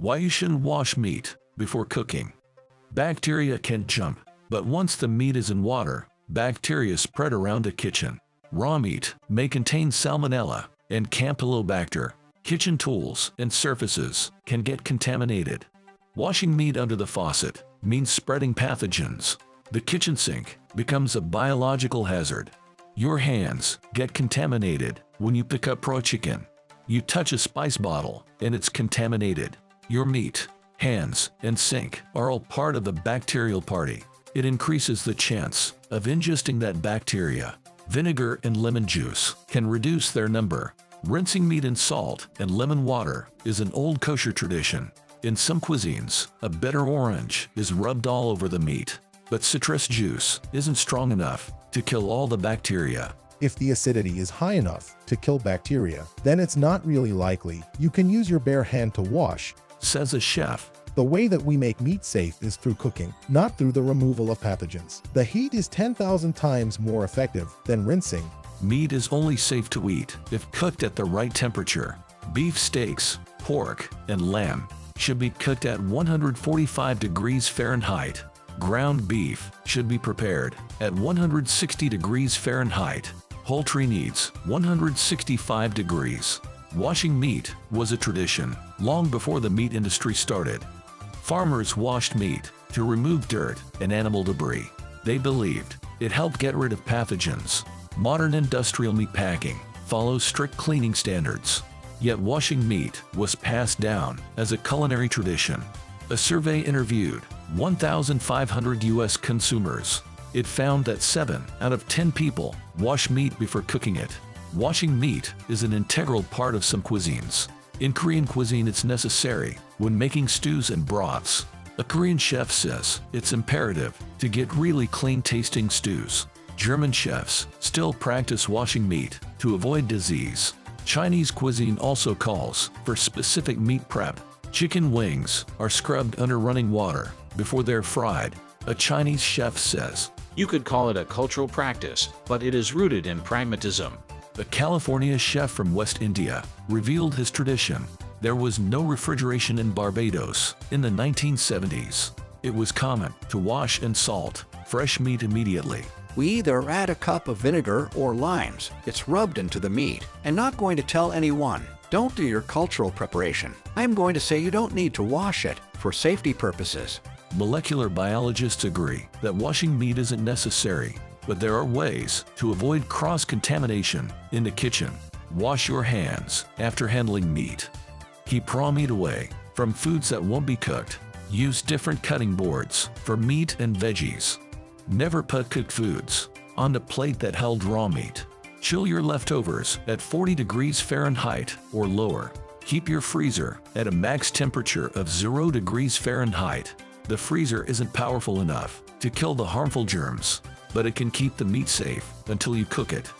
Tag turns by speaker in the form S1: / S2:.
S1: Why you shouldn't wash meat before cooking. Bacteria can jump, but once the meat is in water, bacteria spread around the kitchen. Raw meat may contain salmonella and campylobacter. Kitchen tools and surfaces can get contaminated. Washing meat under the faucet means spreading pathogens. The kitchen sink becomes a biological hazard. Your hands get contaminated when you pick up raw chicken. You touch a spice bottle and it's contaminated. Your meat, hands, and sink are all part of the bacterial party. It increases the chance of ingesting that bacteria. Vinegar and lemon juice can reduce their number. Rinsing meat in salt and lemon water is an old kosher tradition. In some cuisines, a bitter orange is rubbed all over the meat, but citrus juice isn't strong enough to kill all the bacteria.
S2: If the acidity is high enough to kill bacteria, then it's not really likely you can use your bare hand to wash,
S1: says a chef.
S2: The way that we make meat safe is through cooking, not through the removal of pathogens. The heat is 10,000 times more effective than rinsing.
S1: Meat is only safe to eat if cooked at the right temperature. Beef steaks, pork, and lamb should be cooked at 145 degrees Fahrenheit. Ground beef should be prepared at 160 degrees Fahrenheit. Poultry needs 165 degrees. Washing meat was a tradition long before the meat industry started. Farmers washed meat to remove dirt and animal debris. They believed it helped get rid of pathogens. Modern industrial meat packing follows strict cleaning standards. Yet washing meat was passed down as a culinary tradition. A survey interviewed 1,500 U.S. consumers. It found that 7 out of 10 people wash meat before cooking it. Washing meat is an integral part of some cuisines. In Korean cuisine, it's necessary when making stews and broths. A Korean chef says it's imperative to get really clean-tasting stews. German chefs still practice washing meat to avoid disease. Chinese cuisine also calls for specific meat prep. Chicken wings are scrubbed under running water before they're fried. A Chinese chef says,
S3: "You could call it a cultural practice, but it is rooted in pragmatism."
S1: A California chef from West India revealed his tradition. There was no refrigeration in Barbados in the 1970s. It was common to wash and salt fresh meat immediately.
S4: We either add a cup of vinegar or limes. It's rubbed into the meat. I'm not going to tell anyone, don't do your cultural preparation. I'm going to say you don't need to wash it for safety purposes.
S1: Molecular biologists agree that washing meat isn't necessary, but there are ways to avoid cross-contamination in the kitchen. Wash your hands after handling meat. Keep raw meat away from foods that won't be cooked. Use different cutting boards for meat and veggies. Never put cooked foods on the plate that held raw meat. Chill your leftovers at 40 degrees Fahrenheit or lower. Keep your freezer at a max temperature of 0 degrees Fahrenheit. The freezer isn't powerful enough to kill the harmful germs, but it can keep the meat safe until you cook it.